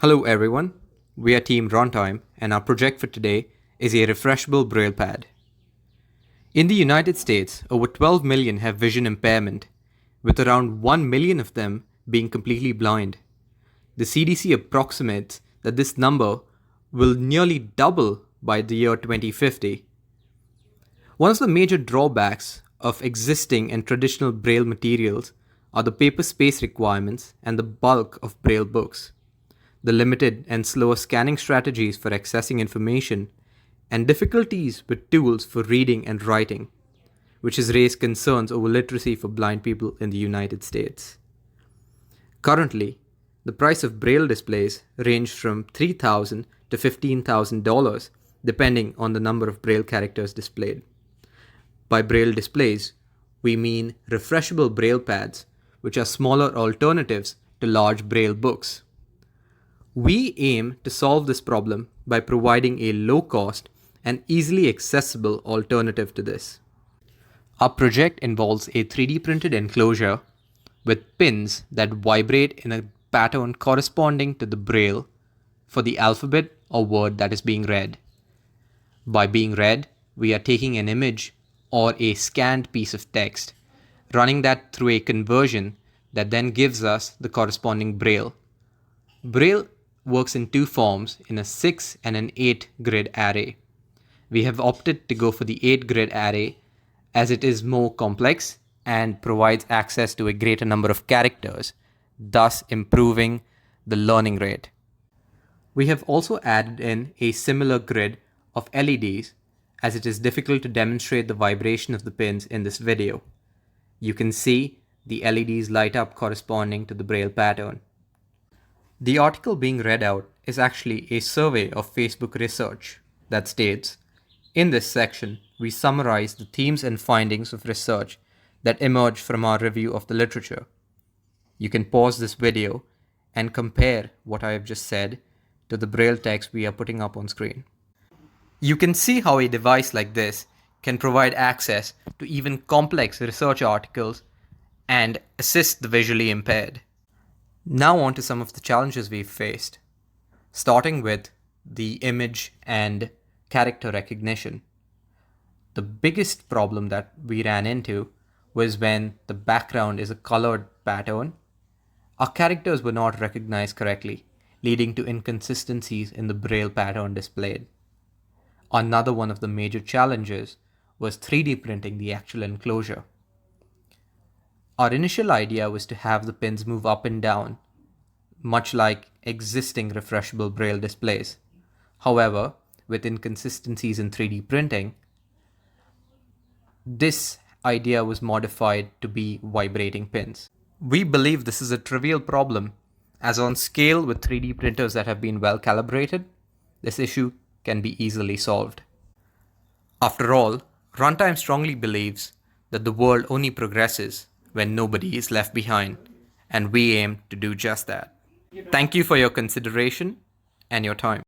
Hello everyone, we are Team RunTime and our project for today is a refreshable Braille pad. In the United States, over 12 million have vision impairment, with around 1 million of them being completely blind. The CDC approximates that this number will nearly double by the year 2050. One of the major drawbacks of existing and traditional Braille materials are the paper space requirements and the bulk of Braille books, the limited and slower scanning strategies for accessing information, and difficulties with tools for reading and writing, which has raised concerns over literacy for blind people in the United States. Currently, the price of Braille displays range from $3,000 to $15,000 depending on the number of Braille characters displayed. By Braille displays, we mean refreshable Braille pads, which are smaller alternatives to large Braille books. We aim to solve this problem by providing a low-cost and easily accessible alternative to this. Our project involves a 3D printed enclosure with pins that vibrate in a pattern corresponding to the Braille for the alphabet or word that is being read. By being read, we are taking an image or a scanned piece of text, running that through a conversion that then gives us the corresponding Braille. Braille works in two forms, in a 6 and an 8 grid array. We have opted to go for the 8 grid array as it is more complex and provides access to a greater number of characters, thus improving the learning rate. We have also added in a similar grid of LEDs as it is difficult to demonstrate the vibration of the pins in this video. You can see the LEDs light up corresponding to the Braille pattern. The article being read out is actually a survey of Facebook research that states, in this section, we summarize the themes and findings of research that emerged from our review of the literature. You can pause this video and compare what I have just said to the Braille text we are putting up on screen. You can see how a device like this can provide access to even complex research articles and assist the visually impaired. Now on to some of the challenges we've faced, starting with the image and character recognition. The biggest problem that we ran into was when the background is a colored pattern. Our characters were not recognized correctly, leading to inconsistencies in the Braille pattern displayed. Another one of the major challenges was 3D printing the actual enclosure. Our initial idea was to have the pins move up and down, much like existing refreshable Braille displays. However, with inconsistencies in 3D printing, this idea was modified to be vibrating pins. We believe this is a trivial problem, as on scale with 3D printers that have been well calibrated, this issue can be easily solved. After all, RunTime strongly believes that the world only progresses when nobody is left behind, and we aim to do just that. Thank you for your consideration and your time.